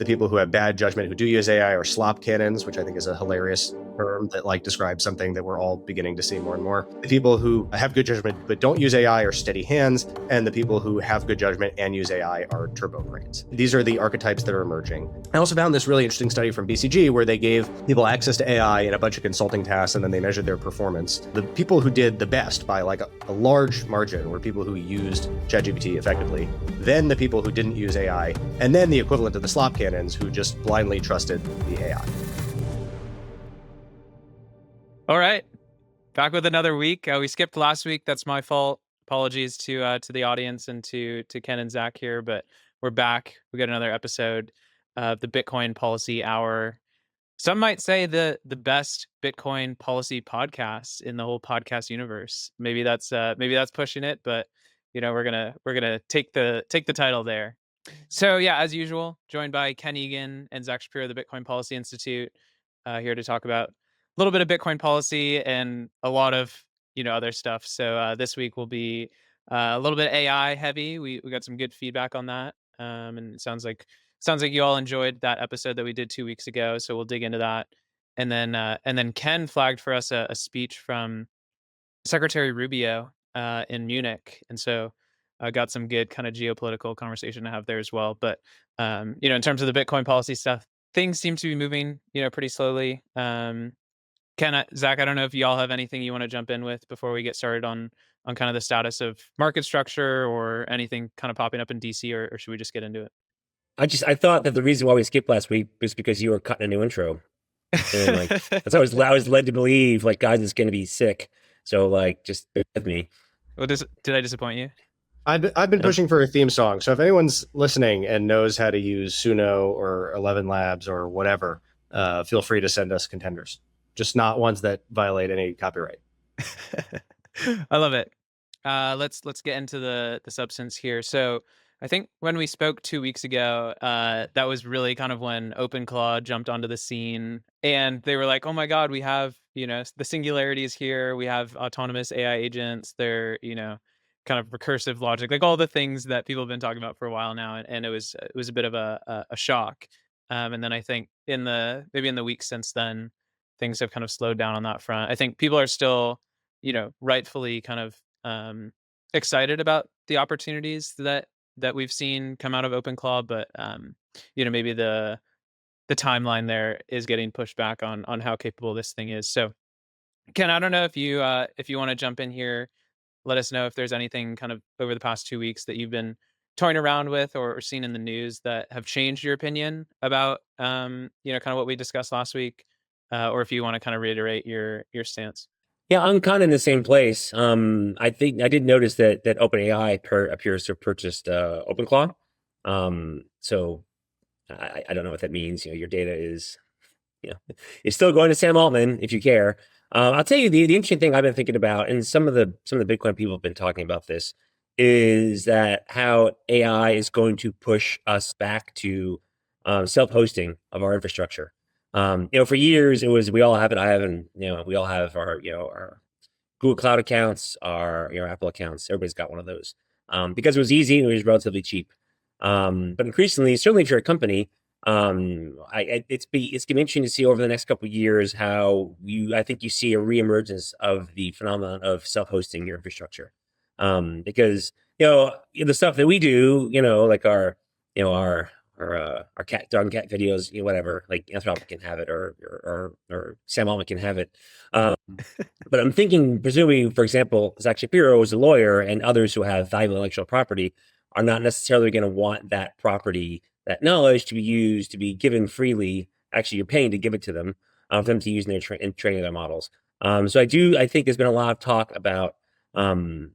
The people who have bad judgment who do use AI are slop cannons, which I think is a hilarious term that describes something that we're all beginning to see more and more. The people who have good judgment but don't use AI are steady hands, and the people who have good judgment and use AI are turbo brains. These are the archetypes that are emerging. I also found this really interesting study from BCG where they gave people access to AI and a bunch of consulting tasks, and then they measured their performance. The people who did the best by a large margin were people who used ChatGPT effectively, then the people who didn't use AI, and then the equivalent of the slop cannons who just blindly trusted the AI. All right, back with another week. We skipped last week. That's my fault. Apologies to the audience and to Ken and Zach here, but we're back. We got another episode of the Bitcoin Policy Hour. Some might say the best Bitcoin policy podcast in the whole podcast universe. Maybe that's pushing it, but we're gonna take the title there. So yeah, as usual, joined by Ken Egan and Zach Shapiro of the Bitcoin Policy Institute, here to talk about a little bit of Bitcoin policy and a lot of other stuff. So this week will be a little bit AI heavy. We got some good feedback on that, and it sounds like you all enjoyed that episode that we did 2 weeks ago. So we'll dig into that, and then Ken flagged for us a speech from Secretary Rubio in Munich, and so I got some good kind of geopolitical conversation to have there as well. But in terms of the Bitcoin policy stuff, things seem to be moving pretty slowly. Ken, Zach, I don't know if y'all have anything you want to jump in with before we get started on kind of the status of market structure or anything kind of popping up in DC, or should we just get into it? I thought that the reason why we skipped last week was because you were cutting a new intro. And that's I was led to believe guys is going to be sick. So just bear with me. Well, did I disappoint you? I've been pushing for a theme song. So if anyone's listening and knows how to use Suno or 11 Labs or whatever, feel free to send us contenders. Just not ones that violate any copyright. I love it. Let's get into the substance here. So I think when we spoke 2 weeks ago, that was really kind of when OpenClaw jumped onto the scene, and they were like, "Oh my God, we have the singularity is here. We have autonomous AI agents. They're kind of recursive logic, like all the things that people have been talking about for a while now." And it was a bit of a shock. And then I think maybe in the weeks since then, things have kind of slowed down on that front. I think people are still, rightfully kind of excited about the opportunities that we've seen come out of OpenClaw, but maybe the timeline there is getting pushed back on how capable this thing is. So Ken, I don't know if you want to jump in here, let us know if there's anything kind of over the past 2 weeks that you've been toying around with or seen in the news that have changed your opinion about kind of what we discussed last week, or if you want to kind of reiterate your stance. Yeah, I'm kind of in the same place. I think I did notice that OpenAI appears to have purchased OpenClaw. So I don't know what that means. Your data is, it's still going to Sam Altman if you care. I'll tell you the interesting thing I've been thinking about, and some of the Bitcoin people have been talking about this, is that how AI is going to push us back to self-hosting of our infrastructure. For years it was we all have it. We all have our our Google Cloud accounts, our Apple accounts. Everybody's got one of those because it was easy and it was relatively cheap. But increasingly, certainly if you're a company, it's going to be interesting to see over the next couple of years how I think you see a reemergence of the phenomenon of self-hosting your infrastructure, because the stuff that we do, like our cat, dog and cat videos, whatever, like Anthropic can have it or Sam Altman can have it. But I'm thinking, presumably, for example, Zack Shapiro is a lawyer and others who have valuable intellectual property are not necessarily going to want that property, that knowledge to be used, to be given freely. Actually, you're paying to give it to them, for them to use in training their models. So I think there's been a lot of talk about the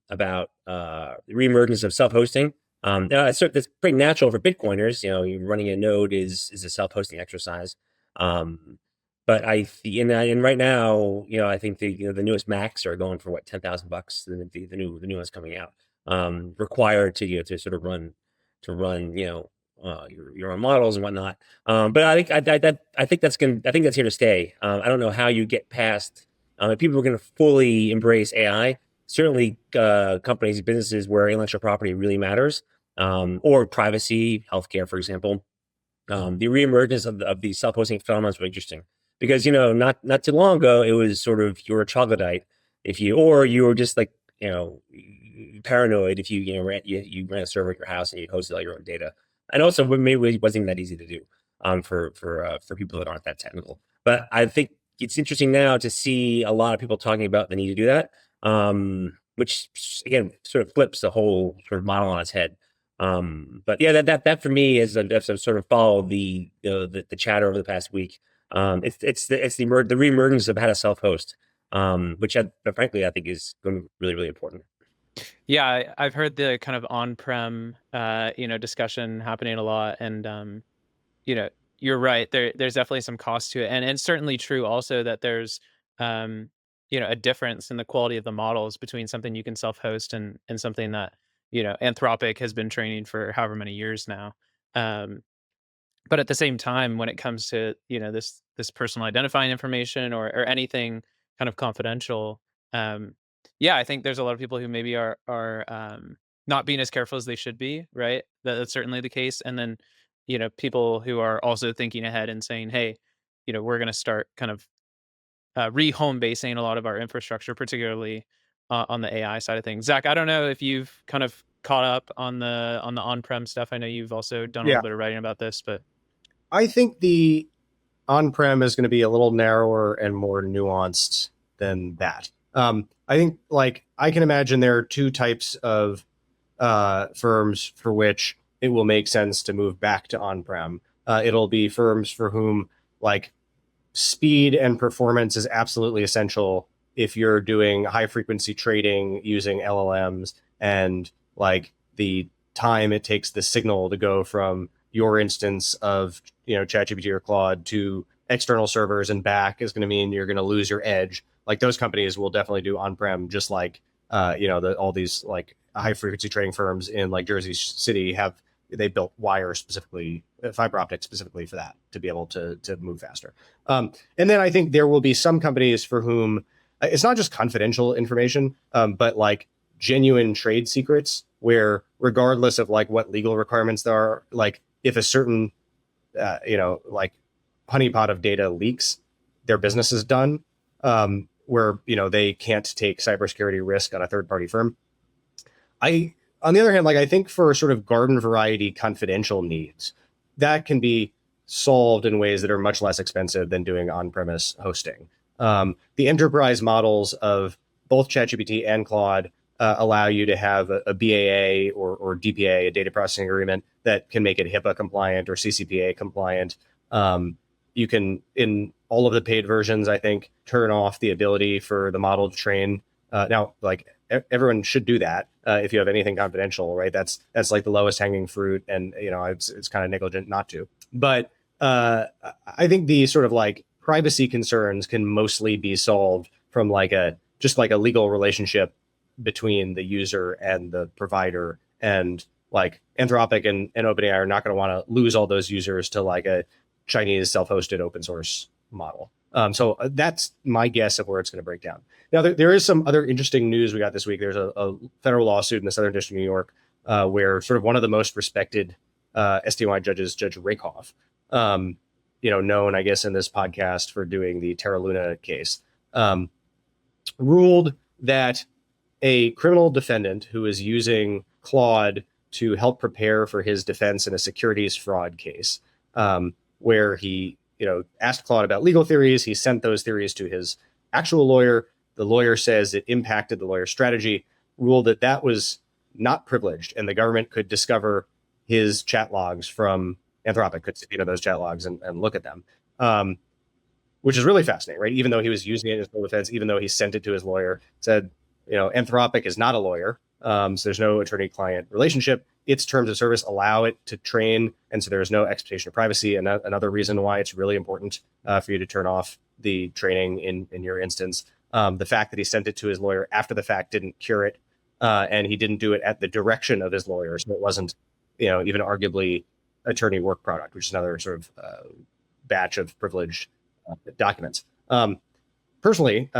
reemergence of self-hosting. That's pretty natural for Bitcoiners. You're running a node is a self-hosting exercise. But right now, I think the newest Macs are going for what, $10,000. The new one's coming out, required to to sort of run your own models and whatnot. But I think that's here to stay. I don't know how you get past. If people are going to fully embrace AI, certainly companies, businesses where intellectual property really matters, or privacy, healthcare, for example. the reemergence of the self-hosting phenomenon is really interesting because, not too long ago, it was sort of, you were a troglodyte or you were just like, paranoid if you ran a server at your house and you hosted all your own data. And also, maybe it wasn't that easy to do for people that aren't that technical. But I think it's interesting now to see a lot of people talking about the need to do that, which again sort of flips the whole sort of model on its head. But yeah, that for me is I've sort of followed the chatter over the past week. It's the reemergence of how to self-host, which frankly I think is going to be really, really important. Yeah, I've heard the kind of on-prem, discussion happening a lot, and you're right. There's definitely some cost to it, and it's certainly true also that there's, a difference in the quality of the models between something you can self-host and something that Anthropic has been training for however many years now. Um, but at the same time, when it comes to this personal identifying information or anything kind of confidential, yeah, I think there's a lot of people who maybe are not being as careful as they should be, right? That's certainly the case. And then people who are also thinking ahead and saying, hey, we're going to start kind of re-home basing a lot of our infrastructure, particularly on the AI side of things. Zach, I don't know if you've kind of caught up on the on-prem stuff. I know you've also done a Yeah. little bit of writing about this, but I think the on-prem is going to be a little narrower and more nuanced than that. I think, like, I can imagine there are two types of firms for which it will make sense to move back to on-prem. It'll be firms for whom, like, speed and performance is absolutely essential if you're doing high frequency trading using LLMs, and like the time it takes the signal to go from your instance of ChatGPT or Claude to external servers and back is going to mean you're going to lose your edge. Like, those companies will definitely do on-prem, just like all these like high frequency trading firms in like Jersey City they built wire specifically, fiber optics specifically for that, to be able to move faster. And then I think there will be some companies for whom it's not just confidential information, but like genuine trade secrets, where regardless of like what legal requirements there are, like if a certain, like honeypot of data leaks, their business is done, where, they can't take cybersecurity risk on a third party firm. On the other hand, like, I think for sort of garden variety confidential needs, that can be solved in ways that are much less expensive than doing on-premise hosting. The enterprise models of both ChatGPT and Claude allow you to have a BAA or DPA, a data processing agreement, that can make it HIPAA compliant or CCPA compliant. You can, in all of the paid versions, I think, turn off the ability for the model to train. Now, like, everyone should do that if you have anything confidential, right? That's like the lowest hanging fruit, and it's kind of negligent not to. But I think the sort of like privacy concerns can mostly be solved from like just like a legal relationship between the user and the provider. And like Anthropic and OpenAI are not going to want to lose all those users to like a Chinese self-hosted open source model. So that's my guess of where it's going to break down. Now, there is some other interesting news we got this week. There's a federal lawsuit in the Southern District of New York where sort of one of the most respected SDNY judges, Judge Rakoff, known, I guess, in this podcast for doing the Terra Luna case, ruled that a criminal defendant who is using Claude to help prepare for his defense in a securities fraud case, where he asked Claude about legal theories. He sent those theories to his actual lawyer. The lawyer says it impacted the lawyer's strategy, ruled that was not privileged, and the government could discover his chat logs from Anthropic, could subpoena those chat logs and look at them, which is really fascinating, right? Even though he was using it in his full defense, even though he sent it to his lawyer, said, Anthropic is not a lawyer, so there's no attorney-client relationship. Its terms of service allow it to train, and so there's no expectation of privacy. And another reason why it's really important for you to turn off the training in your instance. The fact that he sent it to his lawyer after the fact didn't cure it, and he didn't do it at the direction of his lawyer, so it wasn't, even arguably attorney work product, which is another sort of batch of privileged documents. Personally,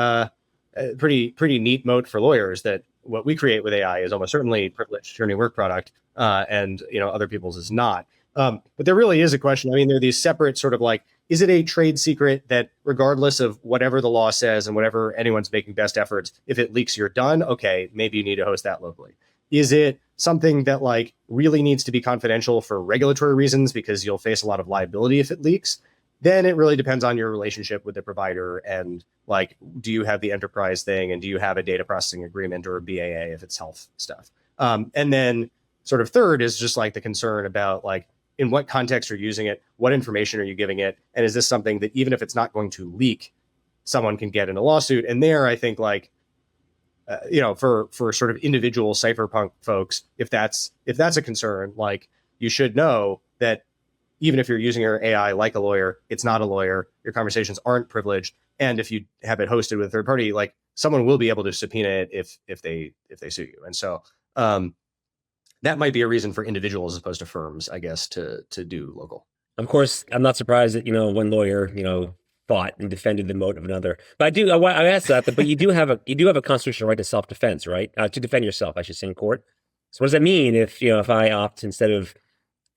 pretty neat moat for lawyers that what we create with AI is almost certainly privileged attorney work product, and other people's is not. But there really is a question. I mean, there are these separate sort of like, is it a trade secret that regardless of whatever the law says and whatever anyone's making best efforts, if it leaks, you're done? Okay, maybe you need to host that locally. Is it something that like really needs to be confidential for regulatory reasons because you'll face a lot of liability if it leaks? Then it really depends on your relationship with the provider and like, do you have the enterprise thing and do you have a data processing agreement or a BAA if it's health stuff? And then sort of third is just like the concern about like, in what context are you using it? What information are you giving it? And is this something that even if it's not going to leak, someone can get in a lawsuit? And there, I think like, for sort of individual cypherpunk folks, if that's a concern, like you should know that even if you're using your AI like a lawyer, it's not a lawyer. Your conversations aren't privileged, and if you have it hosted with a third party, like someone will be able to subpoena it if they sue you. And so that might be a reason for individuals as opposed to firms, I guess, to do local. Of course, I'm not surprised that one lawyer fought and defended the moat of another. But I asked that, but you do have a constitutional right to self-defense, right? To defend yourself, I should say, in court. So what does that mean if I opt instead of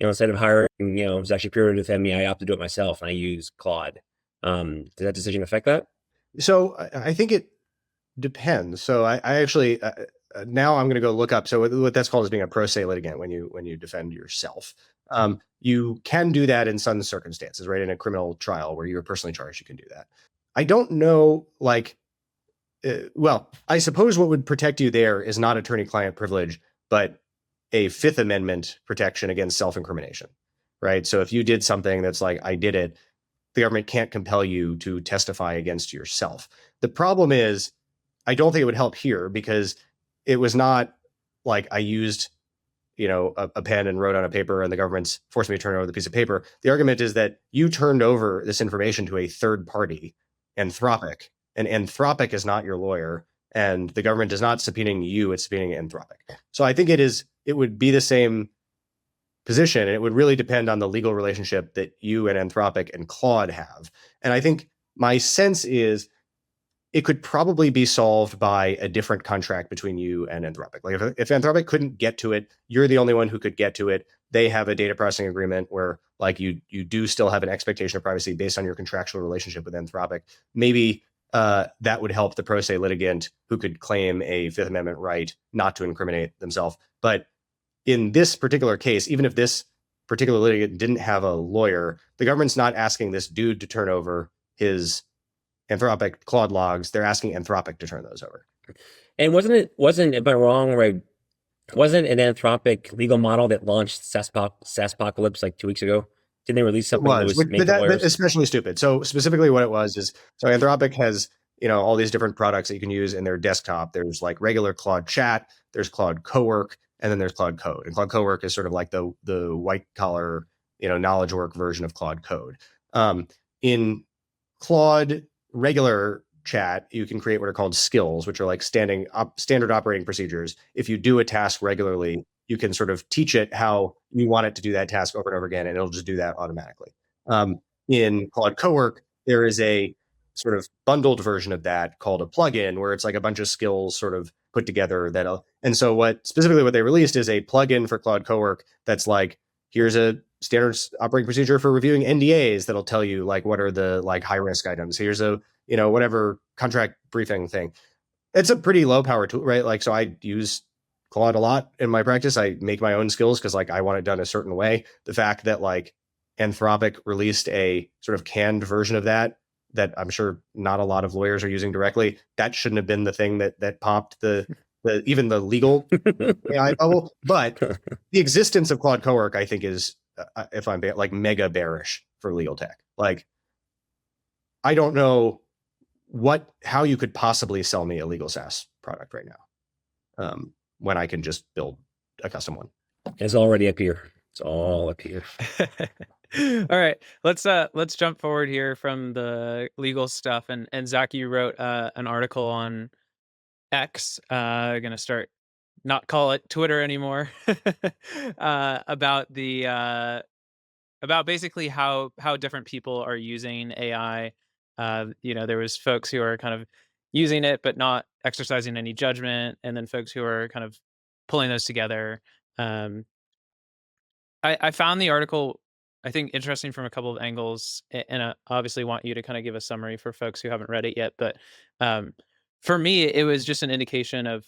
hiring Zack Cohen to defend me, I opt to do it myself and I use Claude? Does that decision affect that? So I think it depends. So I actually now I'm going to go look up. So what that's called is being a pro se litigant when you defend yourself. You can do that in some circumstances, right? In a criminal trial where you're personally charged, you can do that. I don't know, like, well, I suppose what would protect you there is not attorney-client privilege, but a Fifth Amendment protection against self-incrimination, right? So if you did something that's like, I did it, the government can't compel you to testify against yourself. The problem is, I don't think it would help here because it was not like I used a pen and wrote on a paper and the government's forced me to turn over the piece of paper. The argument is that you turned over this information to a third party, Anthropic, and Anthropic is not your lawyer, and the government is not subpoenaing you, it's subpoenaing Anthropic. So I think it would be the same position, and it would really depend on the legal relationship that you and Anthropic and Claude have. And I think my sense is it could probably be solved by a different contract between you and Anthropic. Like if Anthropic couldn't get to it, you're the only one who could get to it. They have a data processing agreement where like you do still have an expectation of privacy based on your contractual relationship with Anthropic. Maybe that would help the pro se litigant who could claim a Fifth Amendment right not to incriminate themselves. But in this particular case, even if this particular litigant didn't have a lawyer, the government's not asking this dude to turn over his Anthropic Claude logs. They're asking Anthropic to turn those over. And wasn't am I wrong, right? Wasn't an Anthropic legal model that launched SaaSpocalypse like 2 weeks ago? Didn't they release something that was making lawyers? That's especially stupid. So specifically what it was is, so Anthropic has, all these different products that you can use in their desktop. There's like regular Claude Chat, there's Claude Cowork, and then there's Claude Code. And Claude Cowork is sort of like the white collar, knowledge work version of Claude Code. In Claude regular chat, you can create what are called skills, which are like standard operating procedures. If you do a task regularly, you can sort of teach it how you want it to do that task over and over again, and it'll just do that automatically. In Claude Cowork, there is a sort of bundled version of that called a plugin, where it's like a bunch of skills sort of put together. And so what they released is a plugin for Claude Cowork that's like, here's a standard operating procedure for reviewing NDAs that'll tell you like what are the like high risk items. Here's a whatever contract briefing thing. It's a pretty low power tool, right? Like, so I use Claude a lot in my practice. I make my own skills because like I want it done a certain way. The fact that like Anthropic released a sort of canned version of that I'm sure not a lot of lawyers are using directly, that shouldn't have been the thing that popped even the legal AI bubble. But the existence of Claude Cowork, I think, is, if I'm like mega bearish for legal tech. Like, I don't know how you could possibly sell me a legal SaaS product right now, when I can just build a custom one. It's already up here. It's all up here. All right, let's jump forward here from the legal stuff. And Zack, you wrote an article on X. Gonna start not call it Twitter anymore. About basically how different people are using AI. There was folks who are kind of using it but not exercising any judgment, and then folks who are kind of pulling those together. I found the article, I think, interesting from a couple of angles, and I obviously want you to kind of give a summary for folks who haven't read it yet. But um, for me, it was just an indication of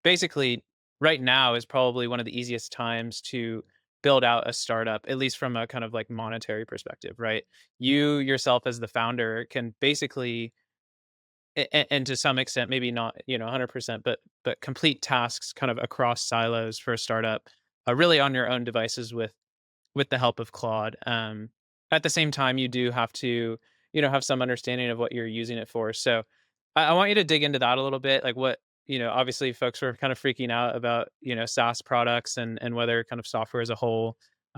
basically right now is probably one of the easiest times to build out a startup, at least from a kind of like monetary perspective, right? You yourself as the founder can basically, and to some extent, maybe not, 100%, but complete tasks kind of across silos for a startup, really on your own devices with the help of Claude. At the same time, you do have to, have some understanding of what you're using it for. So I want you to dig into that a little bit. Like what, obviously folks were kind of freaking out about, SaaS products and whether kind of software as a whole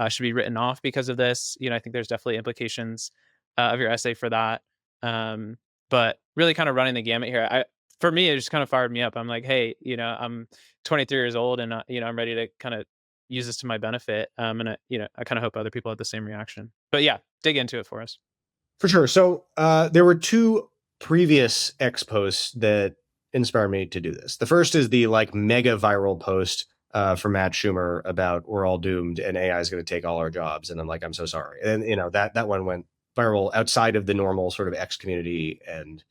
should be written off because of this. I think there's definitely implications of your essay for that. Um, but really kind of running the gamut here. For me, it just kind of fired me up. I'm like, hey, I'm 23 years old and, I'm ready to kind of use this to my benefit. And I kind of hope other people have the same reaction. But yeah, dig into it for us. For sure. So there were two previous X posts that inspired me to do this. The first is the like mega viral post from Matt Schumer about we're all doomed and AI is going to take all our jobs. And I'm like, I'm so sorry. And that one went viral outside of the normal sort of X community. And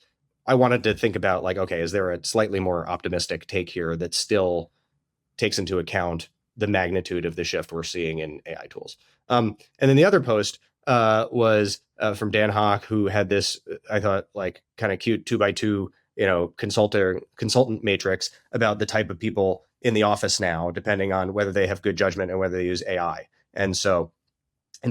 I wanted to think about like, okay, is there a slightly more optimistic take here that still takes into account the magnitude of the shift we're seeing in AI tools? And then the other post was from Dan Hawk, who had this, I thought, like kind of cute 2x2, consultant matrix about the type of people in the office now, depending on whether they have good judgment and whether they use AI. And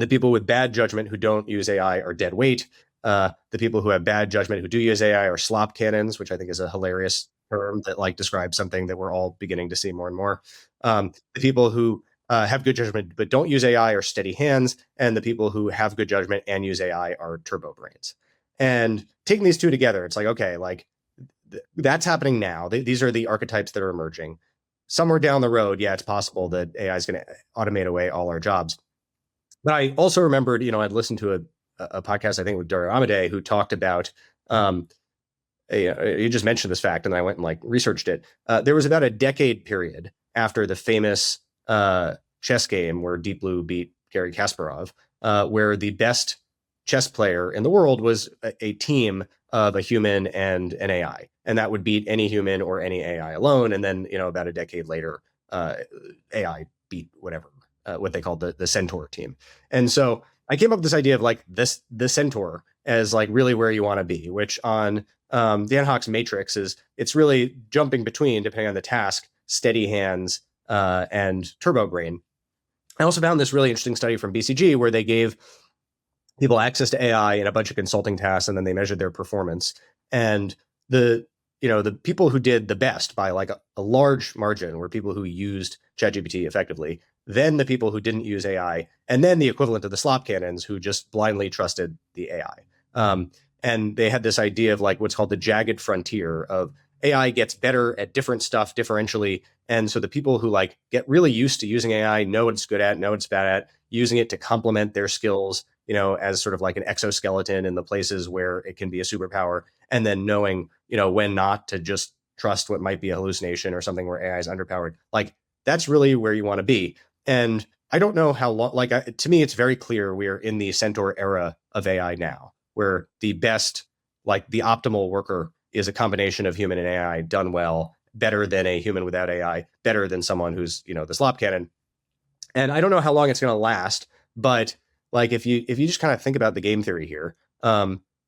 the people with bad judgment who don't use AI are dead weight. The people who have bad judgment who do use AI are slop cannons, which I think is a hilarious term that like describes something that we're all beginning to see more and more. The people who have good judgment but don't use AI are steady hands, and the people who have good judgment and use AI are turbo brains. And taking these two together, it's like, okay, like that's happening now. These are the archetypes that are emerging. Somewhere down the road, yeah, it's possible that AI is going to automate away all our jobs. But I also remembered, I'd listened to a podcast, I think with Dario Amodei, who talked about, you just mentioned this fact, and I went and like researched it. There was about a decade period after the famous chess game where Deep Blue beat Garry Kasparov, where the best chess player in the world was a team of a human and an AI, and that would beat any human or any AI alone. And then, about a decade later, AI beat whatever, what they called the Centaur team. And so I came up with this idea of like the Centaur as like really where you want to be, which on Dan Hawk's matrix is it's really jumping between, depending on the task, steady hands and turbo brain. I also found this really interesting study from BCG where they gave people access to AI in a bunch of consulting tasks, and then they measured their performance. And the people who did the best by like a large margin were people who used ChatGPT effectively, then the people who didn't use AI, and then the equivalent of the slop cannons who just blindly trusted the AI. And they had this idea of like what's called the jagged frontier of AI gets better at different stuff differentially. And so the people who like get really used to using AI, know what it's good at, know what it's bad at, using it to complement their skills, as sort of like an exoskeleton in the places where it can be a superpower, and then knowing, when not to just trust what might be a hallucination or something where AI is underpowered. Like that's really where you want to be. And I don't know how long, like to me, it's very clear we're in the Centaur era of AI now, where the best, like the optimal worker is a combination of human and AI done well, better than a human without AI, better than someone who's, the slop cannon. And I don't know how long it's going to last, but like if you just kind of think about the game theory here,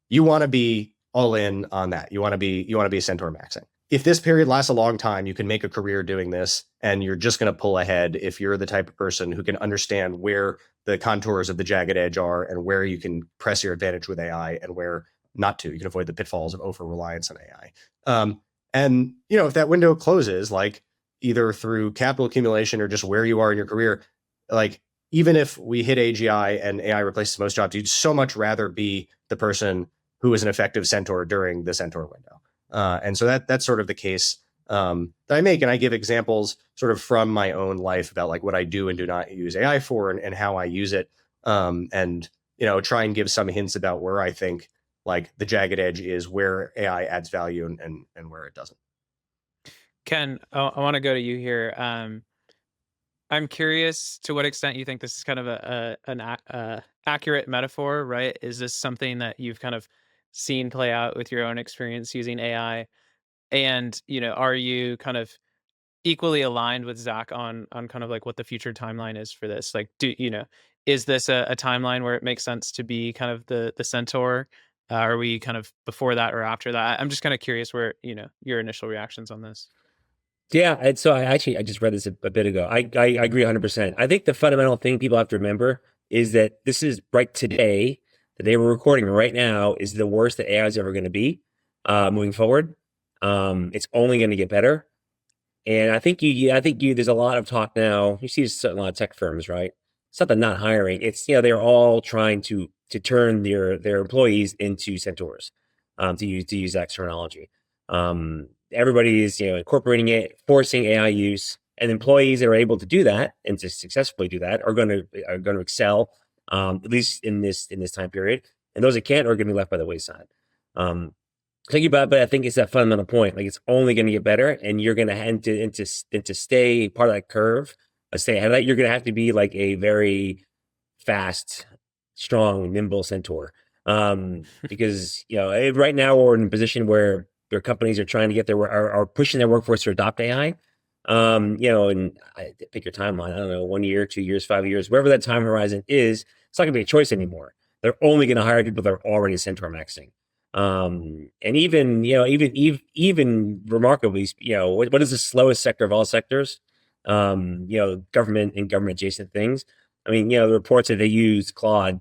you want to be all in on that. You want to be Centaur maxing. If this period lasts a long time, you can make a career doing this, and you're just going to pull ahead if you're the type of person who can understand where the contours of the jagged edge are and where you can press your advantage with AI and where not to. You can avoid the pitfalls of over-reliance on AI. And, if that window closes, like either through capital accumulation or just where you are in your career, like even if we hit AGI and AI replaces most jobs, you'd so much rather be the person who is an effective Centaur during the Centaur window. And so that's sort of the case that I make. And I give examples sort of from my own life about like what I do and do not use AI for and how I use it. And, try and give some hints about where I think like the jagged edge is, where AI adds value and where it doesn't. Ken, I want to go to you here. I'm curious to what extent you think this is kind of an accurate metaphor, right? Is this something that you've kind of seen play out with your own experience using AI? And, are you kind of equally aligned with Zach on kind of like what the future timeline is for this? Like, is this a timeline where it makes sense to be kind of the Centaur? Are we kind of before that or after that? I'm just kind of curious where, your initial reactions on this. Yeah, and so I just read this a bit ago. I agree 100%. I think the fundamental thing people have to remember is that this is right today, that they were recording right now, is the worst that AI is ever going to be moving forward. It's only going to get better. And I think there's a lot of talk now. You see this in a lot of tech firms, right? It's not that not hiring. It's, they're all trying to turn their employees into centaurs, to use that terminology. Everybody is, incorporating it, forcing AI use, and employees that are able to do that and to successfully do that are going to excel, at least in this time period. And those that can't are going to be left by the wayside. Think about it, but I think it's that fundamental point. Like, it's only going to get better, and you're going to have to stay part of that curve, stay ahead of that. You're going to have to be like a very fast, strong, nimble centaur. Because right now we're in a position where their companies are trying to get are pushing their workforce to adopt AI. And pick your timeline. I don't know, 1 year, 2 years, 5 years, wherever that time horizon is. It's not going to be a choice anymore. They're only going to hire people that are already centaur maxing. And even remarkably, what is the slowest sector of all sectors? Government and government adjacent things. I mean, the reports that they use Claude.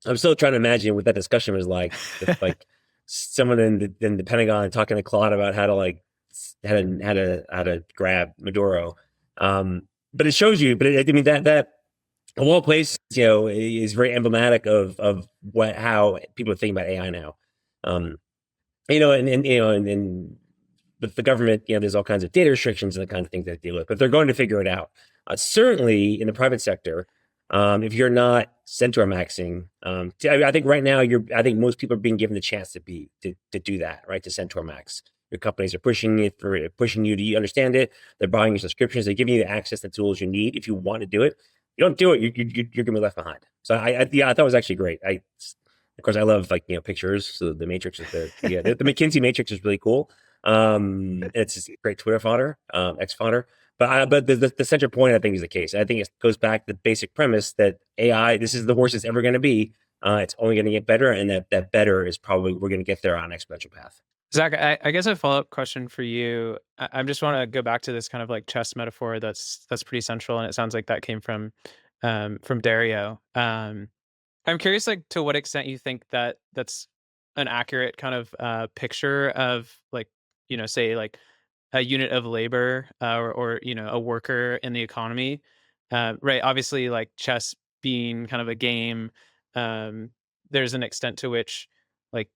I'm still trying to imagine what that discussion was like. If, like, someone in the Pentagon talking to Claude about how to grab Maduro. But it shows you. But I mean that of all places, is very emblematic of how people are thinking about AI now. And with the government, there's all kinds of data restrictions and the kind of things that they deal with, but they're going to figure it out. Certainly in the private sector, if you're not centaur maxing, I think right now I think most people are being given the chance to do that, right? To centaur max. Your companies are pushing you to understand it. They're buying your subscriptions. They're giving you the access to tools you need if you want to do it. You don't do it, you're going to be left behind. So I thought it was actually great. Of course, I love pictures. So the matrix is the McKinsey matrix is really cool. It's just great Twitter fodder, X fodder. But the center point, I think, is the case. I think it goes back to the basic premise that AI, this is the worst it's ever going to be. It's only going to get better, and that better is probably we're going to get there on an exponential path. Zach, I guess a follow-up question for you. I just want to go back to this kind of like chess metaphor that's pretty central, and it sounds like that came from Dario. I'm curious, like, to what extent you think that that's an accurate kind of picture of, like, say, like a unit of labor, or a worker in the economy, right? Obviously, like chess being kind of a game, there's an extent to which, like,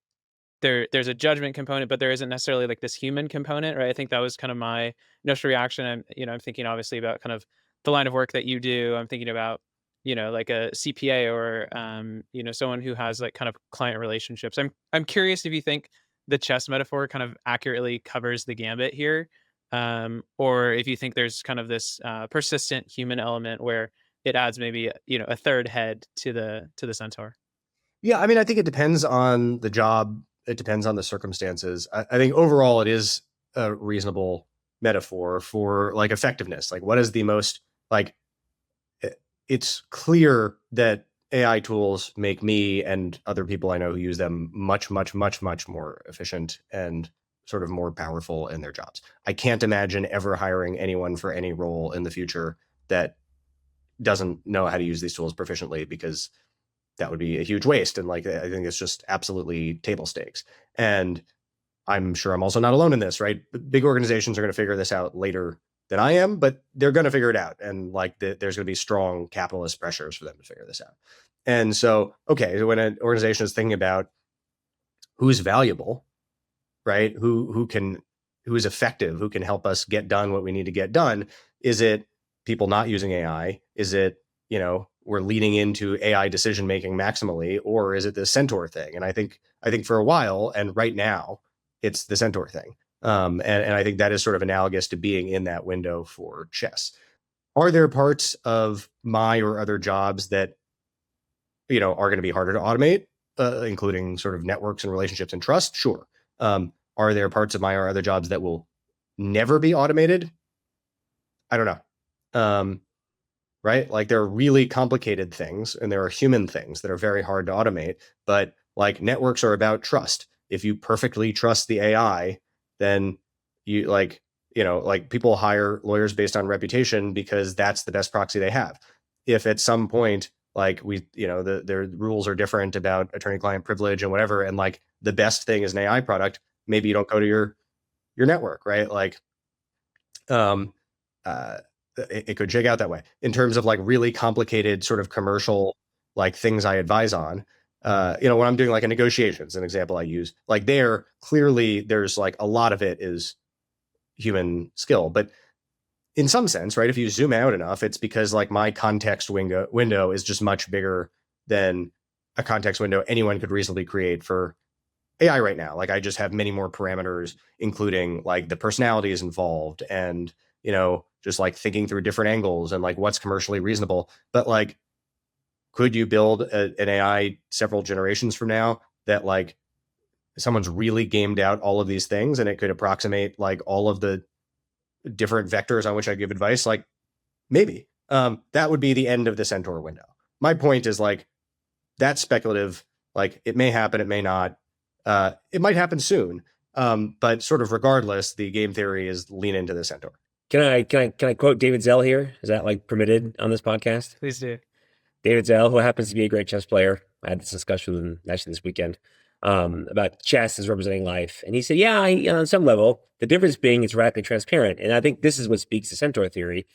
there's a judgment component, but there isn't necessarily like this human component, right? I think that was kind of my initial reaction. I'm thinking obviously about kind of the line of work that you do. I'm thinking about, like a CPA or, someone who has like kind of client relationships. I'm curious if you think the chess metaphor kind of accurately covers the gambit here, or if you think there's kind of this persistent human element where it adds maybe a third head to the centaur. Yeah, I mean, I think it depends on the job. It depends on the circumstances. I think overall it is a reasonable metaphor for like effectiveness. Like, what is the most, like, it's clear that AI tools make me and other people I know who use them much, much, much, much more efficient and sort of more powerful in their jobs. I can't imagine ever hiring anyone for any role in the future that doesn't know how to use these tools proficiently, because that would be a huge waste. And like, I think it's just absolutely table stakes. And I'm sure I'm also not alone in this, right? Big organizations are going to figure this out later than I am, but they're going to figure it out. And like, there's going to be strong capitalist pressures for them to figure this out. And so, okay, when an organization is thinking about who's valuable, right? Who is effective, who can help us get done what we need to get done? Is it people not using AI? Is it, we're leading into AI decision making maximally, or is it the Centaur thing? And I think for a while, and right now, it's the Centaur thing. And I think that is sort of analogous to being in that window for chess. Are there parts of my or other jobs that, are going to be harder to automate, including sort of networks and relationships and trust? Sure. Are there parts of my or other jobs that will never be automated? I don't know. Right? Like there are really complicated things and there are human things that are very hard to automate, but like networks are about trust. If you perfectly trust the AI, then you like people hire lawyers based on reputation because that's the best proxy they have. If at some point like their rules are different about attorney-client privilege and whatever, and like the best thing is an AI product, maybe you don't go to your network, right? Like, it could shake out that way. In terms of like really complicated sort of commercial like things I advise on, when I'm doing like a negotiations, an example I use, like there clearly there's like a lot of it is human skill, but in some sense, right, if you zoom out enough, it's because like my context window is just much bigger than a context window anyone could reasonably create for AI right now. Like I just have many more parameters, including like the personalities involved and, just like thinking through different angles and like what's commercially reasonable. But like, could you build an AI several generations from now that like someone's really gamed out all of these things and it could approximate like all of the different vectors on which I give advice? Like maybe. That would be the end of the Centaur window. My point is like, that's speculative. Like it may happen, it may not. It might happen soon. But sort of regardless, the game theory is lean into the Centaur. Can I quote David Zell here? Is that like permitted on this podcast? Please do. David Zell, who happens to be a great chess player. I had this discussion with him actually this weekend about chess as representing life. And he said, yeah, on some level, the difference being it's radically transparent. And I think this is what speaks to Centaur theory.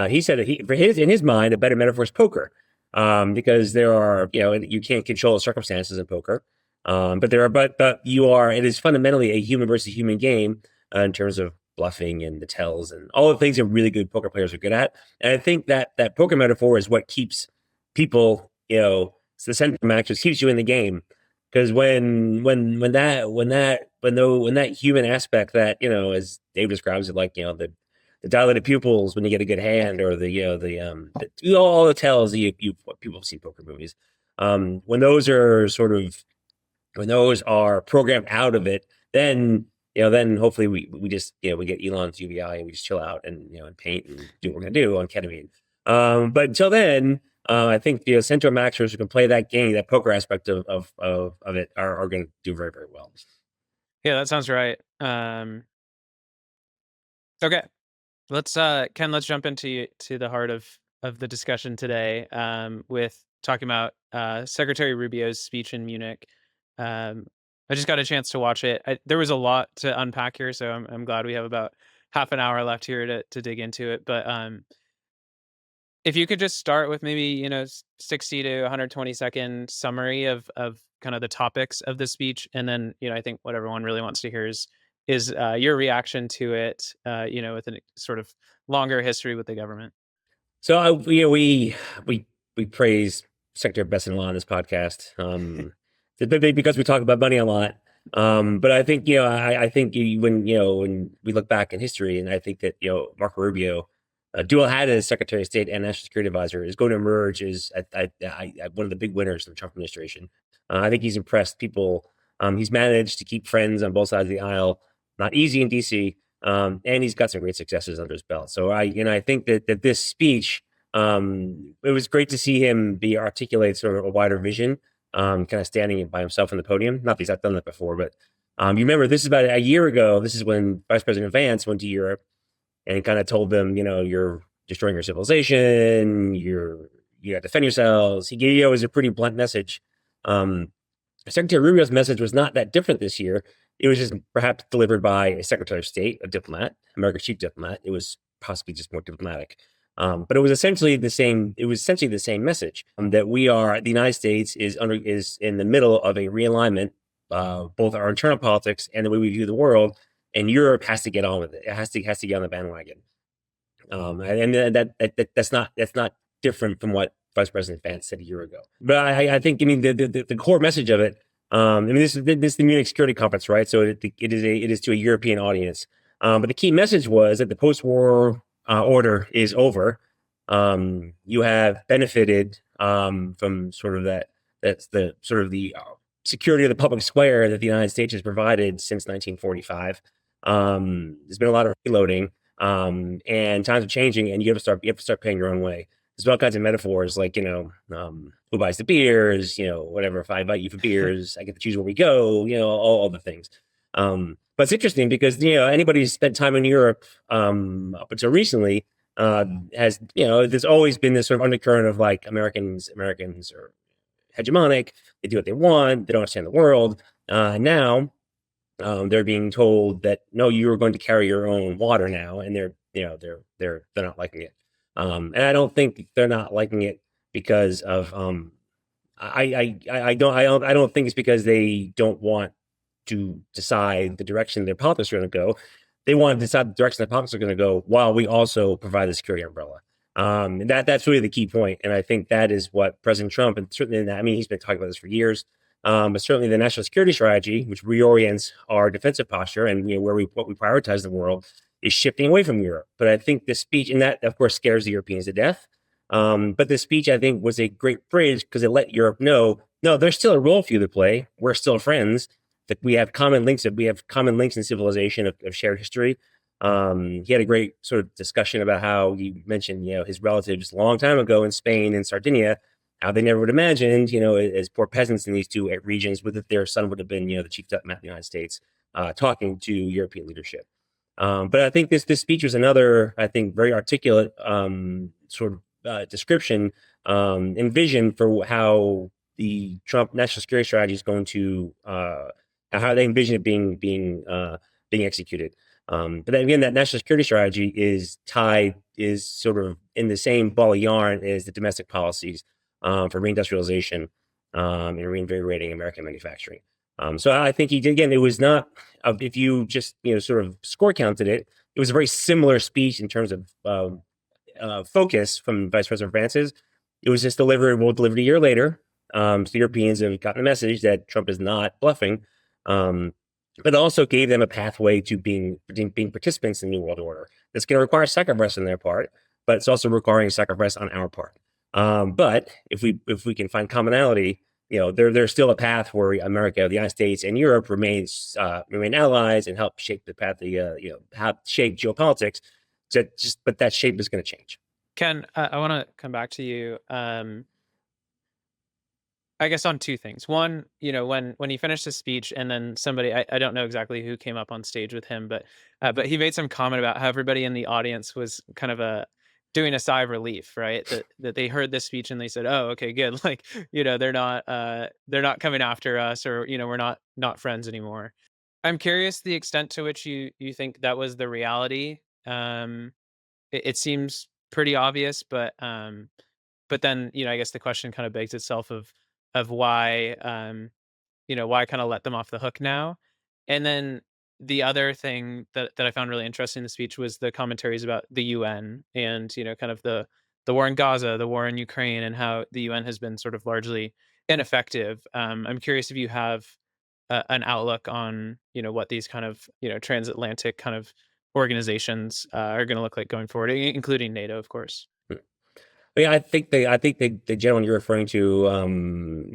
He said that in his mind, a better metaphor is poker because there are, you can't control the circumstances in poker. But it is fundamentally a human versus human game in terms of bluffing and the tells and all the things that really good poker players are good at. And I think that poker metaphor is what keeps people, the Centaur matches keeps you in the game. Because when that human aspect that, as Dave describes it, like, the dilated pupils when you get a good hand, or all the tells that people see poker movies. When those are programmed out of it, then hopefully we just, we get Elon's UBI and we just chill out and, and paint and do what we're going to do on ketamine. But until then, I think, Centaur maxers who can play that game, that poker aspect of it are going to do very, very well. Yeah, that sounds right. Okay. Ken, let's jump into the heart of the discussion today, with talking about Secretary Rubio's speech in Munich. I just got a chance to watch it. There was a lot to unpack here, so I'm glad we have about half an hour left here to dig into it. But if you could just start with maybe 60 to 120 second summary of kind of the topics of the speech, and then I think what everyone really wants to hear is your reaction to it, with a sort of longer history with the government. So we praise Secretary Besson-Law on this podcast. Because we talk about money a lot. But I think, I think when we look back in history, and I think that, Marco Rubio, dual hat as Secretary of State and National Security Advisor, is going to emerge as one of the big winners of the Trump administration. I think he's impressed people. He's managed to keep friends on both sides of the aisle. Not easy in DC. And he's got some great successes under his belt. So I think that this speech, it was great to see him articulate sort of a wider vision. Kind of standing by himself on the podium. Not because I've done that before, but you remember this is about a year ago. This is when Vice President Vance went to Europe and kind of told them, you're destroying your civilization. You got to defend yourselves. He gave was a pretty blunt message. Secretary Rubio's message was not that different this year. It was just perhaps delivered by a Secretary of State, a diplomat, America's chief diplomat. It was possibly just more diplomatic. But it was essentially the same. It was essentially the same message that the United States is in the middle of a realignment, both our internal politics and the way we view the world. And Europe has to get on with it. It has to get on the bandwagon. And that's not different from what Vice President Vance said a year ago. But I think the core message of it. This is the Munich Security Conference, right? So it is to a European audience. But the key message was that the post-war order is over. you have benefited from sort of that's the sort of the security of the public square that the United States has provided since 1945. There's been a lot of reloading, and times are changing, and you have to start paying your own way. There's all kinds of metaphors, like, who buys the beers, whatever. If I invite you for beers, I get to choose where we go, all the things. But it's interesting because, anybody who's spent time in Europe up until recently has, there's always been this sort of undercurrent of like Americans are hegemonic. They do what they want. They don't understand the world. Now they're being told that, no, you are going to carry your own water now, and they're not liking it. And I don't think they're not liking it because of I don't think it's because they don't want to decide the direction their politics are going to go. They want to decide the direction their politics are going to go while we also provide the security umbrella. And that's really the key point. And I think that is what President Trump, and certainly, he's been talking about this for years, but certainly the national security strategy, which reorients our defensive posture and what we prioritize in the world, is shifting away from Europe. But I think the speech, and that of course scares the Europeans to death. But the speech, I think, was a great bridge because it let Europe know, no, there's still a role for you to play. We're still friends. That we have common links. That we have common links in civilization of shared history. He had a great sort of discussion about how he mentioned, his relatives a long time ago in Spain and Sardinia, how they never would have imagined, as poor peasants in these two regions, that their son would have been, the chief diplomat of the United States, talking to European leadership. But I think this speech was another, I think, very articulate sort of description and vision for how the Trump national security strategy is going to, how they envision it being executed. But then again, that national security strategy is sort of in the same ball of yarn as the domestic policies for reindustrialization and reinvigorating American manufacturing. So I think he did, again, it was not, if you just, sort of score counted it, it was a very similar speech in terms of focus from Vice President Francis. It was just delivered a year later. So Europeans have gotten a message that Trump is not bluffing, but also gave them a pathway to being participants in the New World Order. It's going to require sacrifice on their part, but it's also requiring sacrifice on our part. But if we can find commonality, there's still a path where America, the United States, and Europe remain allies and help shape the path, shape geopolitics. But that shape is going to change. Ken, I want to come back to you. I guess on two things. One, when he finished his speech, and then somebody, I don't know exactly who came up on stage with him, but he made some comment about how everybody in the audience was kind of doing a sigh of relief, right? That they heard this speech and they said, "Oh, okay, good." Like, they're not coming after us, or we're not friends anymore. I'm curious the extent to which you think that was the reality. It seems pretty obvious, but then I guess the question kind of begs itself of why why kind of let them off the hook now. And then the other thing that I found really interesting in the speech was the commentaries about the UN and kind of the war in Gaza, the war in Ukraine, and how the UN has been sort of largely ineffective. I'm curious if you have an outlook on what these kind of transatlantic kind of organizations are going to look like going forward, including NATO, of course. Yeah, I think the gentleman you're referring to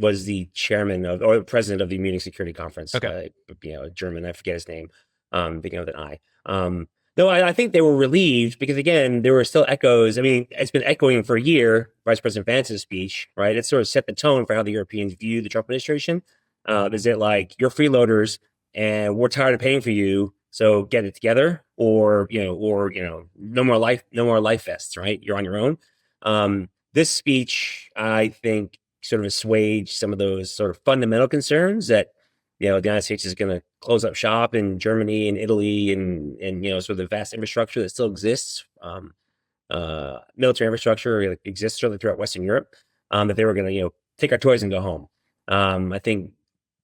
was the chairman or the president of the Munich Security Conference. Okay. German, I forget his name. Beginning with an I. No, I think they were relieved because, again, there were still echoes. I mean, it's been echoing for a year, Vice President Vance's speech, right? It sort of set the tone for how the Europeans view the Trump administration. Is it like, you're freeloaders and we're tired of paying for you, so get it together, or no more life vests, right? You're on your own. This speech, I think, sort of assuaged some of those sort of fundamental concerns that, the United States is going to close up shop in Germany and Italy and sort of the vast infrastructure that still exists, military infrastructure exists certainly throughout Western Europe, that they were going to, take our toys and go home. I think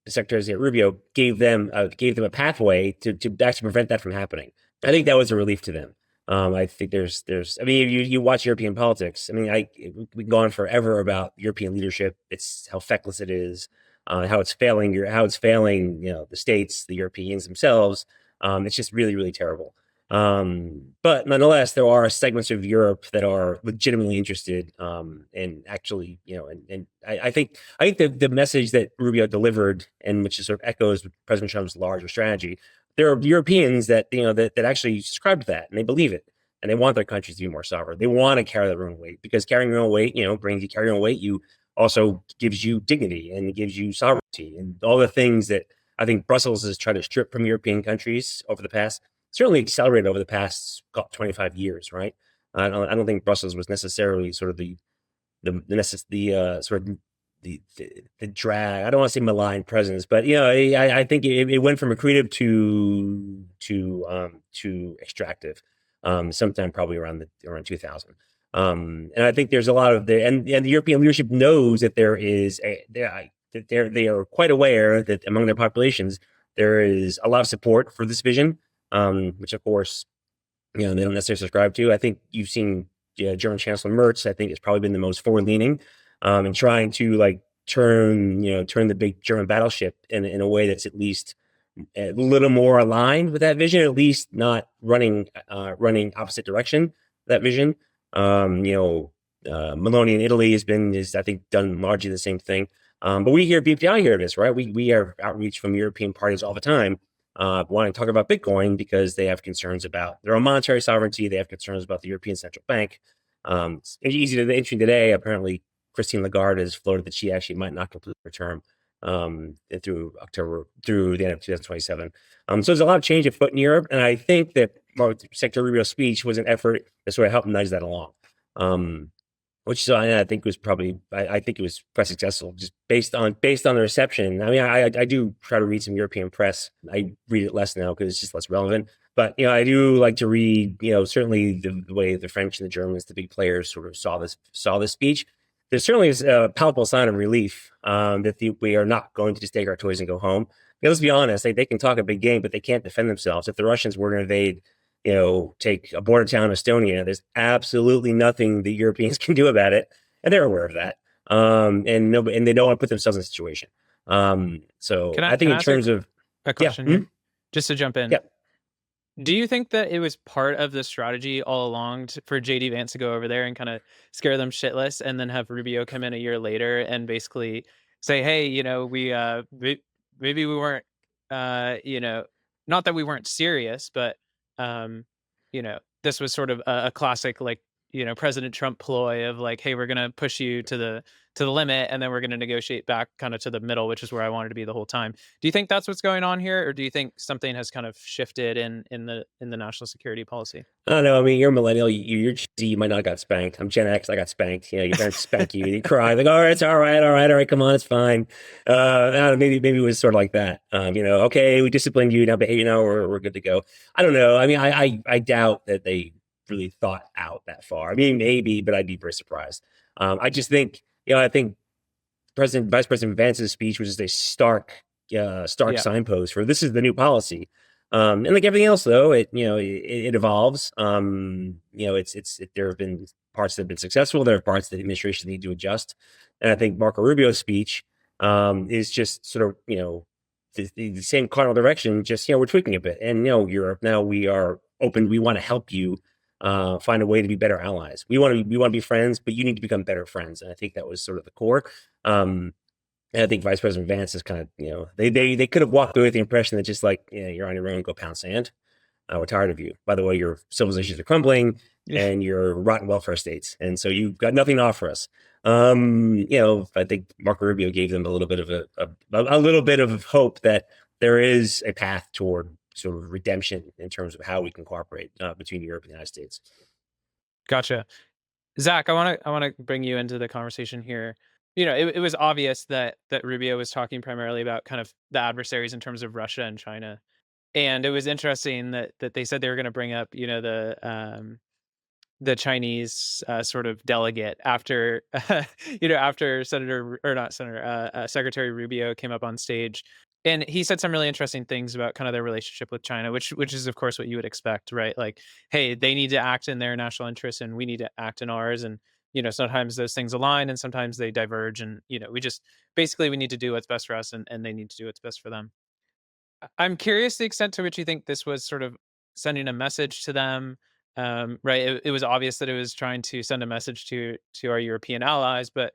Secretary Rubio gave them a pathway to actually prevent that from happening. I think that was a relief to them. I think there's, I mean, you watch European politics. I mean, we've gone forever about European leadership. It's how feckless it is, how it's failing, the states, the Europeans themselves. It's just really, really terrible. But nonetheless, there are segments of Europe that are legitimately interested, and actually, and I think the message that Rubio delivered, and which is sort of echoes President Trump's larger strategy, there are Europeans that that actually subscribe to that and they believe it, and they want their countries to be more sovereign. They want to carry their own weight, because carrying your own weight, brings you carry your own weight. You also gives you dignity and it gives you sovereignty and all the things that I think Brussels has tried to strip from European countries over the past, certainly accelerated over the past 25 years, right? I don't think Brussels was necessarily sort of the sort of the drag. I don't want to say malign presence, but I think it went from accretive to extractive, sometime probably around 2000. And I think there's a lot of and the European leadership knows that they are quite aware that among their populations there is a lot of support for this vision, which of course they don't necessarily subscribe to. I think you've seen German Chancellor Merz, I think, has probably been the most forward-leaning, in trying to turn the big German battleship in a way that's at least a little more aligned with that vision, at least not running opposite direction that vision. Meloni in Italy is I think done largely the same thing. But we hear BPI hear this, right? We have outreach from European parties all the time, wanting to talk about Bitcoin because they have concerns about their own monetary sovereignty. They have concerns about the European Central Bank. It's easy to interesting today. Apparently, Christine Lagarde has floated that she actually might not complete her term through the end of 2027. So there's a lot of change afoot in Europe, and I think that Secretary Rubio's speech was an effort to sort of help nudge that along. Which I think was probably, I think it was quite successful, just based on the reception. I mean, I do try to read some European press. I read it less now because it's just less relevant. But I do like to read, certainly the way the French and the Germans, the big players, sort of saw this speech. There certainly is a palpable sign of relief that we are not going to just take our toys and go home. Because let's be honest, they can talk a big game, but they can't defend themselves. If the Russians were to invade, take a border town, Estonia, there's absolutely nothing the Europeans can do about it. And they're aware of that. And they don't want to put themselves in a situation. So I think in terms of a question here, just to jump in. Yeah. Do you think that it was part of the strategy all along for JD Vance to go over there and kind of scare them shitless, and then have Rubio come in a year later and basically say, hey, we maybe we weren't, not that we weren't serious, but this was sort of a classic, President Trump ploy of hey, we're going to push you to the limit, and then we're going to negotiate back kind of to the middle, which is where I wanted to be the whole time. Do you think that's what's going on here, or do you think something has kind of shifted in the national security policy? I don't know. I mean, you're a millennial. You're G, you might not have got spanked. I'm Gen X. I got spanked. Your parents spank you. You cry like, all right, it's all right. Come on, it's fine. Maybe it was sort of like that. Okay, we disciplined you. Now behave. We're good to go. I don't know. I mean, I doubt that they really thought out that far. I mean, maybe, but I'd be very surprised. I just think, I think Vice President Vance's speech was just a stark signpost for this is the new policy. And like everything else, though, it evolves. There have been parts that have been successful. There are parts that the administration need to adjust. And I think Marco Rubio's speech is just sort of, the same cardinal direction, just, we're tweaking a bit. And, Europe, now we are open. We want to help you find a way to be better allies. We want to be friends, but you need to become better friends. And I think that was sort of the core. And I think Vice President Vance is kind of, they could have walked away with the impression that just you're on your own, go pound sand. We're tired of you. By the way, your civilizations are crumbling and your rotten welfare states. And so you've got nothing to offer us. I think Marco Rubio gave them a little bit of a little bit of hope that there is a path toward sort of redemption in terms of how we can cooperate between Europe and the United States. Gotcha. Zach, I want to bring you into the conversation here. It was obvious that Rubio was talking primarily about kind of the adversaries in terms of Russia and China. And it was interesting that they said they were going to bring up, the Chinese sort of delegate after, after Secretary Rubio came up on stage. And he said some really interesting things about kind of their relationship with China, which is, of course, what you would expect, right? Like, hey, they need to act in their national interests and we need to act in ours. And, sometimes those things align and sometimes they diverge. And, we need to do what's best for us and they need to do what's best for them. I'm curious the extent to which you think this was sort of sending a message to them, right? It was obvious that it was trying to send a message to our European allies, but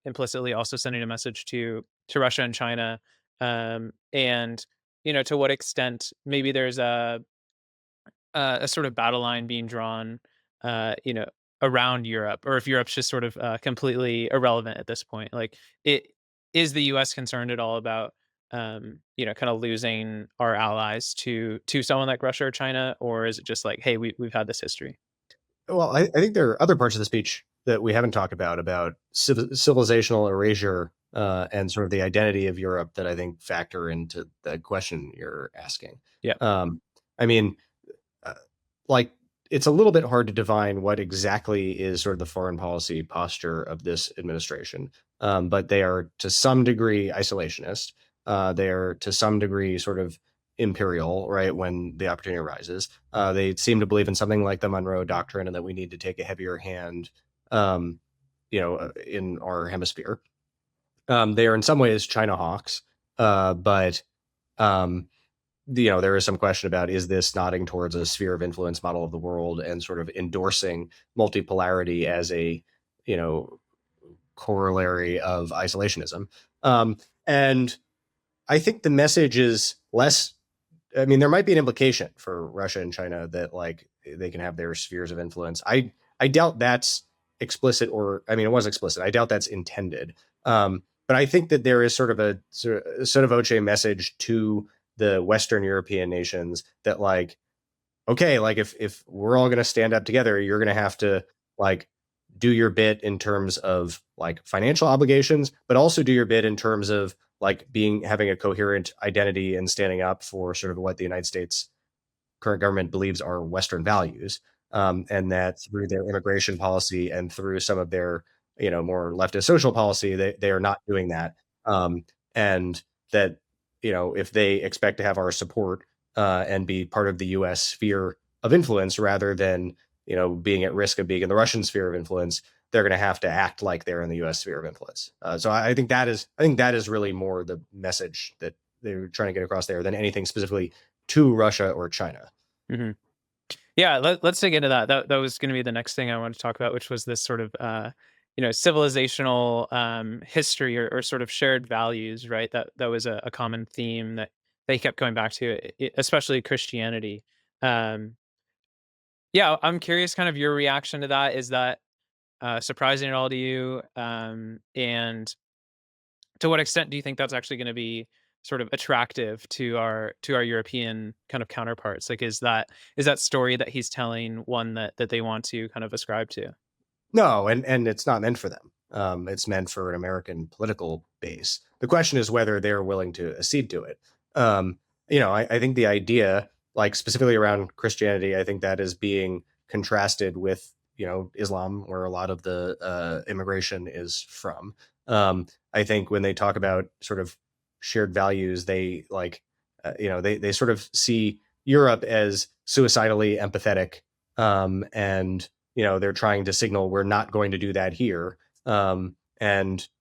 implicitly also sending a message to Russia and China, and to what extent maybe there's a sort of battle line being drawn, uh, you know, around Europe, or if Europe's just sort of completely irrelevant at this point. Like, it is the U.S. concerned at all about, kind of losing our allies to someone like Russia or China, or is it just like, hey, we've had this history? Well, I think there are other parts of the speech that we haven't talked about civilizational erasure and sort of the identity of Europe that I think factor into the question you're asking. Yeah. I mean, uh, like, it's a little bit hard to define what exactly is sort of the foreign policy posture of this administration, but they are to some degree isolationist. They are to some degree sort of imperial, right? When the opportunity arises, they seem to believe in something like the Monroe Doctrine, and that we need to take a heavier hand, in our hemisphere. They are in some ways China hawks, but there is some question about, is this nodding towards a sphere of influence model of the world and sort of endorsing multipolarity as a, corollary of isolationism. And I think the message is less. I mean, there might be an implication for Russia and China that like they can have their spheres of influence. I doubt that's explicit, or I mean, it was explicit. I doubt that's intended. But I think that there is sort of a sort of voce message to the Western European nations that like, okay, like if we're all going to stand up together, you're going to have to like do your bit in terms of like financial obligations, but also do your bit in terms of like having a coherent identity and standing up for sort of what the United States current government believes are Western values, and that through their immigration policy and through some of their more leftist social policy, they are not doing that, and that if they expect to have our support and be part of the U.S. sphere of influence rather than being at risk of being in the Russian sphere of influence, they're going to have to act like they're in the U.S. sphere of influence. So I think that is really more the message that they're trying to get across there than anything specifically to Russia or China. Mm-hmm. Yeah, let's dig into that. That was going to be the next thing I wanted to talk about, which was this sort of civilizational history, or sort of shared values, right? That was a common theme that they kept going back to, especially Christianity. Yeah, I'm curious, kind of your reaction to that. Is that surprising at all to you? And to what extent do you think that's actually going to be sort of attractive to our European kind of counterparts? Like, is that story that he's telling one that they want to kind of ascribe to? No, and it's not meant for them. It's meant for an American political base. The question is whether they're willing to accede to it. I think the idea, like specifically around Christianity, I think that is being contrasted with Islam, where a lot of the immigration is from. I think when they talk about sort of shared values, they like, they sort of see Europe as suicidally empathetic, and they're trying to signal we're not going to do that here, and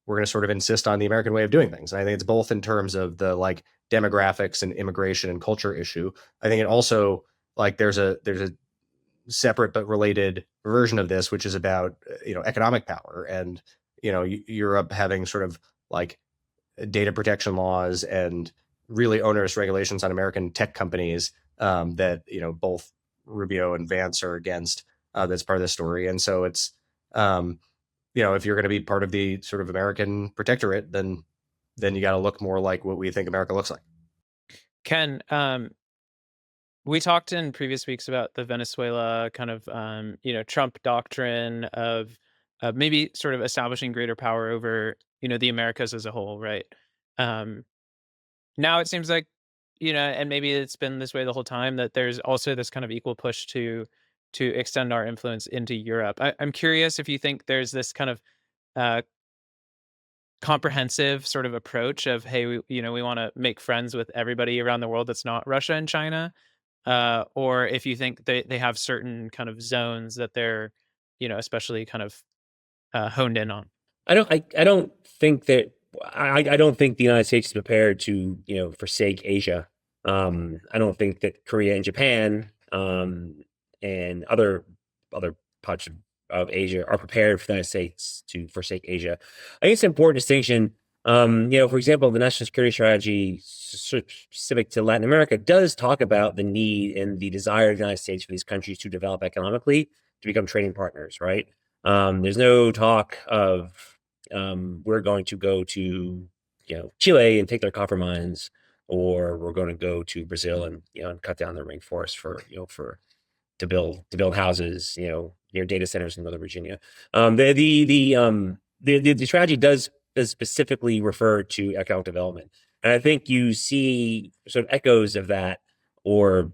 we're going to sort of insist on the American way of doing things. And I think it's both in terms of the like demographics and immigration and culture issue. I think it also like there's a separate but related version of this, which is about economic power and Europe having sort of like data protection laws and really onerous regulations on American tech companies, that both Rubio and Vance are against. That's part of the story, and so it's if you're going to be part of the sort of American protectorate, then you got to look more like what we think America looks like. Ken, we talked in previous weeks about the Venezuela kind of, Trump doctrine of maybe sort of establishing greater power over, the Americas as a whole, right? Now it seems like, and maybe it's been this way the whole time, that there's also this kind of equal push to extend our influence into Europe. I'm curious if you think there's this kind of uh, comprehensive sort of approach of, hey, we want to make friends with everybody around the world that's not Russia and China, or if you think they have certain kind of zones that they're, especially kind of honed in on. I don't think that I don't think the United States is prepared to forsake Asia. I don't think that Korea and Japan and other parts of Asia are prepared for the United States to forsake Asia. I think it's an important distinction. For example, the national security strategy specific to Latin America does talk about the need and the desire of the United States for these countries to develop economically, to become trading partners, right? There's no talk of we're going to go to Chile and take their copper mines, or we're going to go to Brazil and and cut down the rainforest to build houses near data centers in Northern Virginia. The strategy does specifically refer to economic development, and I think you see sort of echoes of that, or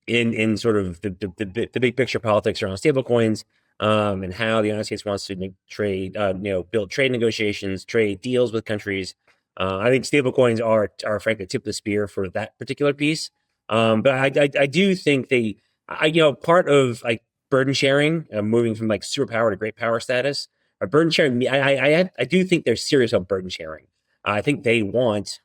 in sort of the big picture politics around stablecoins, and how the United States wants to make trade, build trade negotiations, trade deals with countries. I think stablecoins are frankly tip of the spear for that particular piece. But I do think part of like burden sharing, moving from like superpower to great power status, or burden sharing. I do think they're serious about burden sharing. I think they want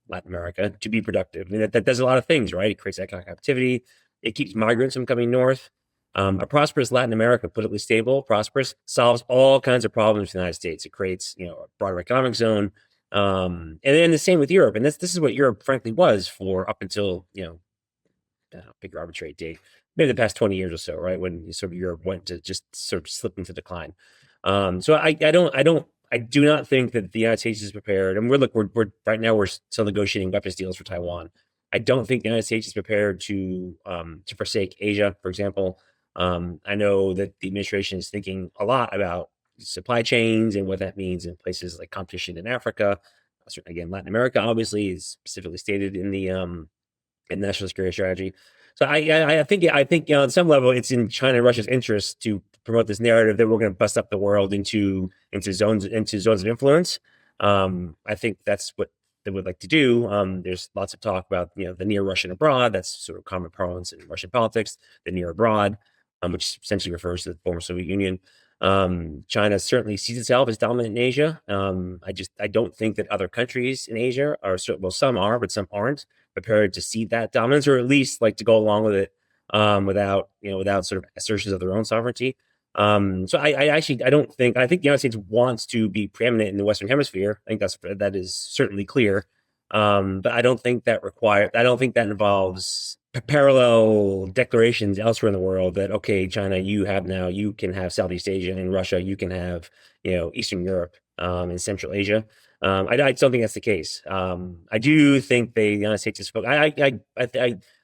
Latin America to be productive. I mean, that does a lot of things, right? It creates economic activity. It keeps migrants from coming north. A prosperous Latin America, politically stable, prosperous, solves all kinds of problems in the United States. It creates, a broader economic zone. And then the same with Europe. And this is what Europe, frankly, was for up until, pick your arbitrary date, maybe the past 20 years or so, right? When sort of Europe went to just sort of slip into decline. So I do not think that the United States is prepared. And we're right now we're still negotiating weapons deals for Taiwan. I don't think the United States is prepared to forsake Asia, for example. I know that the administration is thinking a lot about supply chains and what that means in places like competition in Africa. Again, Latin America obviously is specifically stated in the national security strategy. So I think on some level it's in China and Russia's interest to promote this narrative that we're going to bust up the world into zones of influence. I think that's what they would like to do. There's lots of talk about the near Russian abroad. That's sort of common parlance in Russian politics. The near abroad, which essentially refers to the former Soviet Union. China certainly sees itself as dominant in Asia. I don't think that other countries in Asia some are, but some aren't prepared to see that dominance, or at least like to go along with it without sort of assertions of their own sovereignty. So I think the United States wants to be preeminent in the Western Hemisphere. I think that is certainly clear. But I don't think that involves parallel declarations elsewhere in the world that, okay, China, you can have Southeast Asia, and Russia, you can have, Eastern Europe, and Central Asia. I don't think that's the case. I do think the United States is focused. I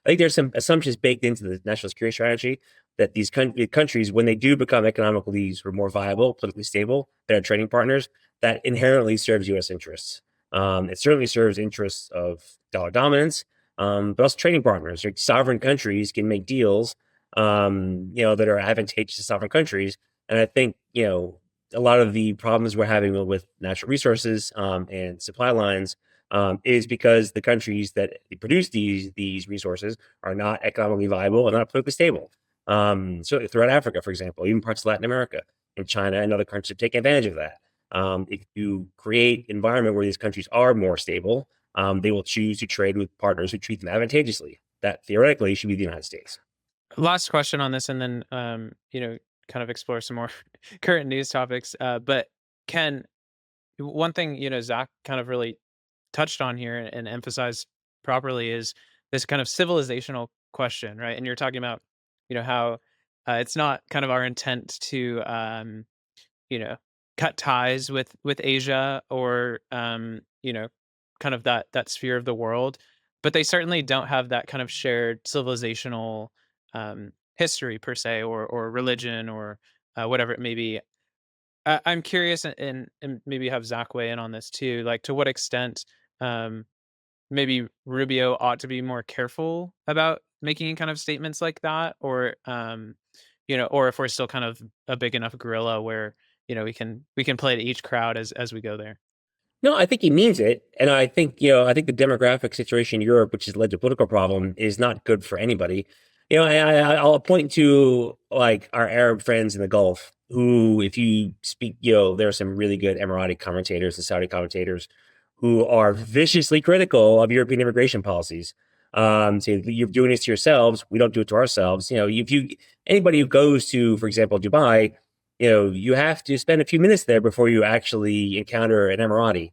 think there's some assumptions baked into the national security strategy that these countries, when they do become economically sort of more viable, politically stable, they're trading partners, that inherently serves U.S. interests. It certainly serves interests of dollar dominance, but also trading partners. Sovereign countries can make deals, that are advantageous to sovereign countries. And I think, a lot of the problems we're having with natural resources and supply lines is because the countries that produce these resources are not economically viable and not politically stable. So throughout Africa, for example, even parts of Latin America, and China and other countries take advantage of that. If you create an environment where these countries are more stable, they will choose to trade with partners who treat them advantageously. That theoretically should be the United States. Last question on this, and then kind of explore some more current news topics. But Ken, one thing Zack kind of really touched on here and emphasized properly is this kind of civilizational question, right? And you're talking about how it's not kind of our intent to cut ties with Asia, or kind of that sphere of the world, but they certainly don't have that kind of shared civilizational history per se, or religion, or whatever it may be. I'm curious, and maybe have Zach weigh in on this too. Like, to what extent maybe Rubio ought to be more careful about making kind of statements like that, or or if we're still kind of a big enough gorilla where we can play to each crowd as we go there. No, I think he means it. And I think the demographic situation in Europe, which has led to a political problem, is not good for anybody. I'll point to like our Arab friends in the Gulf, who, if you speak, there are some really good Emirati commentators and Saudi commentators who are viciously critical of European immigration policies. Say you're doing this to yourselves. We don't do it to ourselves. Anybody who goes to, for example, Dubai, you have to spend a few minutes there before you actually encounter an Emirati.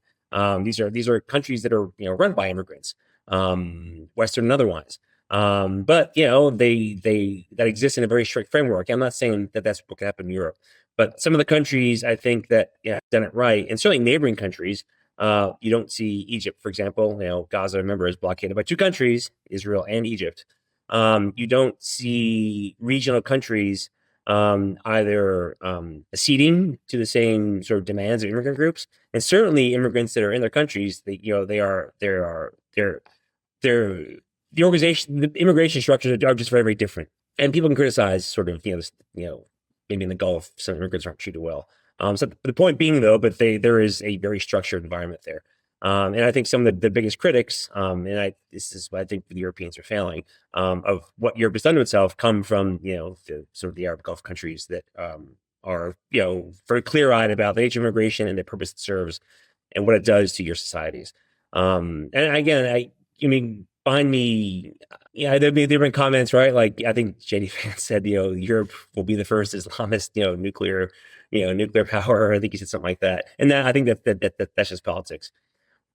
These are countries that are run by immigrants, Western and otherwise. But they that exist in a very strict framework. I'm not saying that that's what can happen in Europe, but some of the countries I think that have done it right, and certainly neighboring countries. You don't see Egypt, for example. Gaza, remember, is blockaded by two countries, Israel and Egypt. You don't see regional countries either acceding to the same sort of demands of immigrant groups, and certainly immigrants that are in their countries. The organization, the immigration structures are just very, very different. And people can criticize sort of maybe in the Gulf some immigrants aren't treated well. So the point being, though, but there is a very structured environment there. And I think some of the biggest critics, this is what I think the Europeans are failing, of what Europe has done to itself, come from the sort of the Arab Gulf countries that are very clear-eyed about the nature of immigration and the purpose it serves and what it does to your societies. And again, behind me, there've been comments, right? Like I think JD Vance said, Europe will be the first Islamist, nuclear power. I think he said something like that. And I think that's just politics.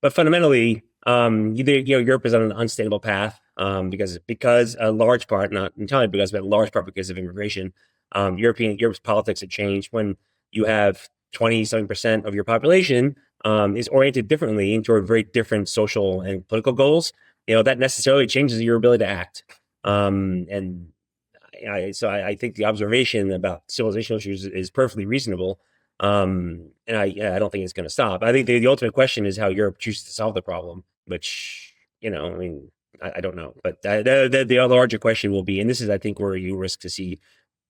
But fundamentally, Europe is on an unstable path because a large part, not entirely because, but a large part because of immigration. Europe's politics have changed when you have 20-something% of your population is oriented differently toward very different social and political goals. That necessarily changes your ability to act. So I think the observation about civilizational issues is perfectly reasonable. And I don't think it's going to stop. I think the ultimate question is how Europe chooses to solve the problem, which, I don't know. But the larger question will be, and this is, I think, where you risk to see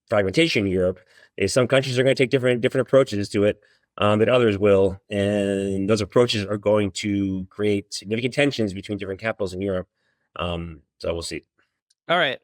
fragmentation in Europe, is some countries are going to take different approaches to it that others will. And those approaches are going to create significant tensions between different capitals in Europe. So we'll see. All right.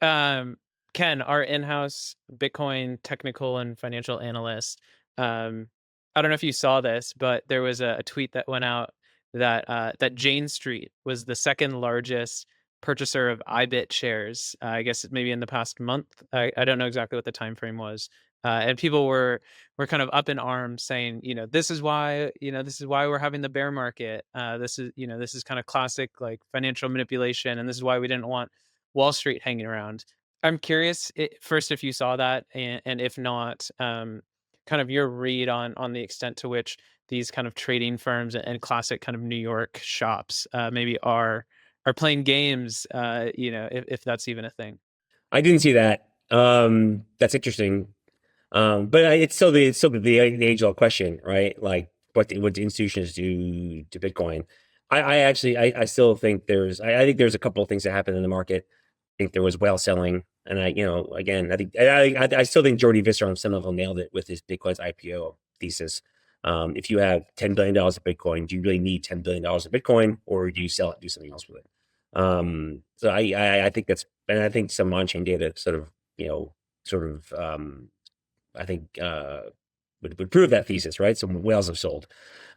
Ken, our in-house Bitcoin technical and financial analyst, I don't know if you saw this, but there was a tweet that went out that Jane Street was the second largest purchaser of IBIT shares. I guess maybe in the past month. I don't know exactly what the time frame was. And people were kind of up in arms saying, this is why we're having the bear market. This is kind of classic like financial manipulation, and this is why we didn't want Wall Street hanging around. I'm curious first if you saw that, and if not, kind of your read on the extent to which these kind of trading firms and classic kind of New York shops maybe are playing games, if that's even a thing. I didn't see that. That's interesting. But it's still the age-old question, right? Like what the institutions do to Bitcoin. I still think I think there's a couple of things that happened in the market. I think there was whale selling, and I still think Jordy Visser on some level nailed it with his Bitcoin's IPO thesis. If you have $10 billion of Bitcoin, do you really need $10 billion of Bitcoin, or do you sell it, do something else with it? So I think and I think some on-chain data I think would prove that thesis, right? Some whales have sold,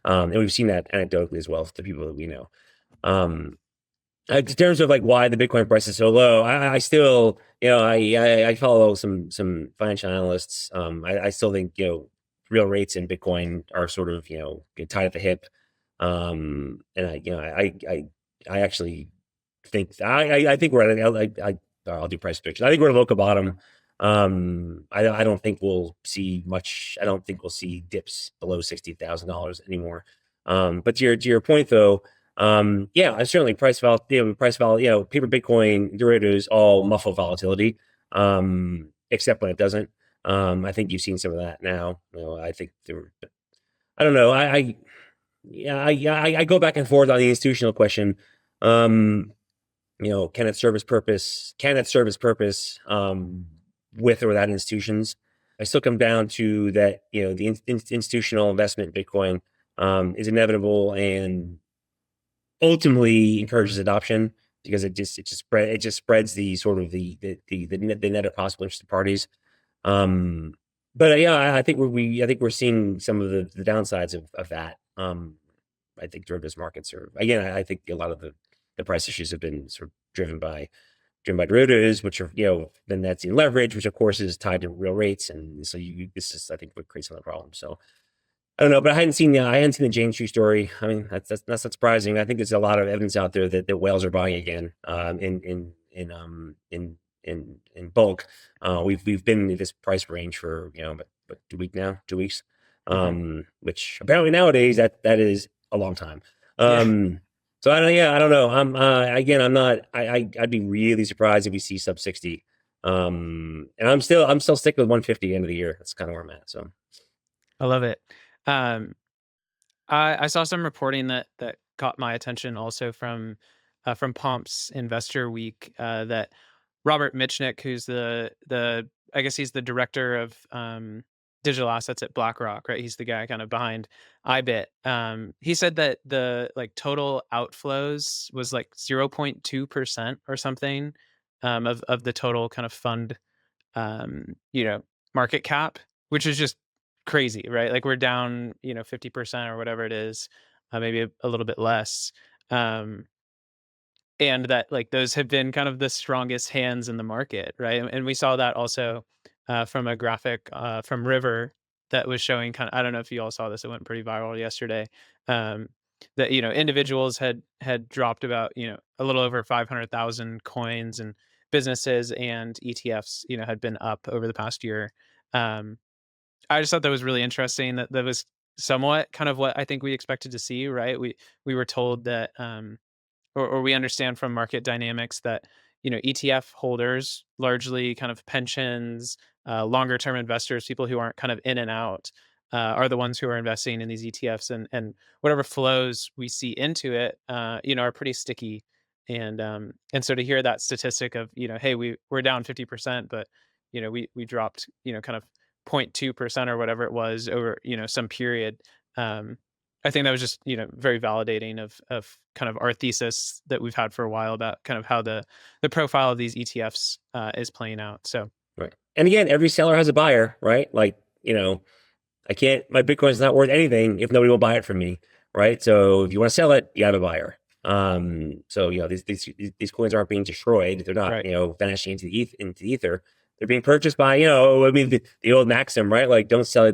and we've seen that anecdotally as well to people that we know. In terms of like why the Bitcoin price is so low, I still, I follow some financial analysts. I still think, real rates in Bitcoin are sort of, get tied at the hip. And I actually think, I think we're at, I'll do price prediction. I think we're at a local bottom. I don't think we'll see much. I don't think we'll see dips below $60,000 anymore. But to your point though, certainly price vol, paper Bitcoin derivatives all muffle volatility, except when it doesn't. I think you've seen some of that now. I think I don't know. I go back and forth on the institutional question. Can it serve its purpose? Can it serve its purpose with or without institutions? I still come down to that. The institutional investment in Bitcoin is inevitable and ultimately encourages adoption because it just spreads the sort of the net of possible interested parties. But I think we're seeing some of the downsides of that. I think derivatives markets are, again, I think a lot of the the price issues have been sort of driven by derivatives, which are, then that's in leverage, which of course is tied to real rates. And so this is, I think, what creates another problem. So I don't know, but I hadn't seen the Jane Street story. I mean, that's not surprising. I think there's a lot of evidence out there that whales are buying again, in bulk. We've been in this price range for, but 2 weeks now, 2 weeks, which apparently nowadays that is a long time. So I don't know. I'm not. I'd be really surprised if we see sub 60. And I'm still sticking with 150 end of the year. That's kind of where I'm at. So I love it. I saw some reporting that caught my attention also from Pomp's Investor Week, that Robert Mitchnick, who's the I guess he's the director of digital assets at Blackrock, right? He's the guy kind of behind IBIT. He said that the total outflows was 0.2% or something of the total kind of fund market cap, which is just crazy, right? Like we're down 50% or whatever it is, maybe a little bit less. And that those have been kind of the strongest hands in the market, right? And we saw that also from a graphic from River that was showing I don't know if you all saw this, it went pretty viral yesterday. That individuals had dropped about a little over 500,000 coins, and businesses and ETFs had been up over the past year. I just thought that was really interesting. That was somewhat kind of what I think we expected to see, right? We were told that or we understand from market dynamics that ETF holders, largely kind of pensions, longer term investors, people who aren't kind of in and out, are the ones who are investing in these ETFs, and whatever flows we see into it, are pretty sticky. And so to hear that statistic of hey, we're down 50%, but we dropped kind of 0.2% or whatever it was over some period. I think that was just very validating of kind of our thesis that we've had for a while about kind of how the profile of these ETFs is playing out. So right, and again, every seller has a buyer, right? my Bitcoin is not worth anything if nobody will buy it from me, right? So if you want to sell it, you have a buyer. So these coins aren't being destroyed; they're not right. vanishing into the ether. They're being purchased by the old maxim, right? Don't sell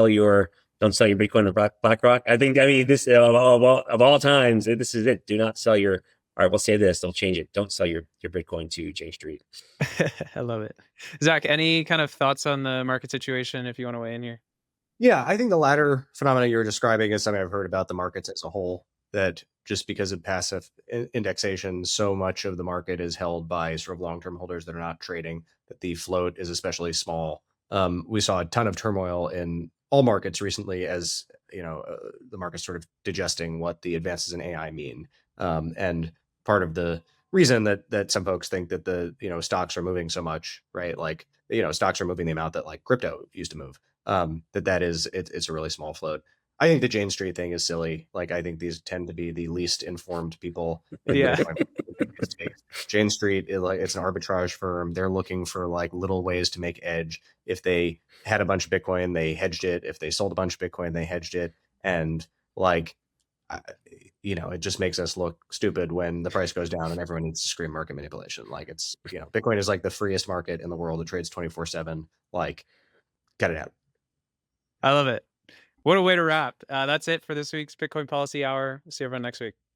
your Bitcoin to BlackRock. I mean, this of all times, this is it. Do not sell your. All right, we'll say this. They'll change it. Don't sell your Bitcoin to Jane Street. I love it. Zach, any kind of thoughts on the market situation if you want to weigh in here? Yeah, I think the latter phenomena you were describing is something I've heard about the markets as a whole, that just because of passive indexation, so much of the market is held by sort of long-term holders that are not trading, that the float is especially small. We saw a ton of turmoil in all markets recently as the market's sort of digesting what the advances in AI mean. And part of the reason that some folks think that the stocks are moving so much, right? Stocks are moving the amount that crypto used to move. It's a really small float. I think the Jane Street thing is silly. I think these tend to be the least informed people in Bitcoin. Jane Street is it's an arbitrage firm. They're looking for little ways to make edge. If they had a bunch of Bitcoin, they hedged it. If they sold a bunch of Bitcoin, they hedged it. And it just makes us look stupid when the price goes down and everyone needs to scream market manipulation. It's Bitcoin is the freest market in the world. It trades 24/7. Cut it out. I love it. What a way to wrap. That's it for this week's Bitcoin Policy Hour. See everyone next week.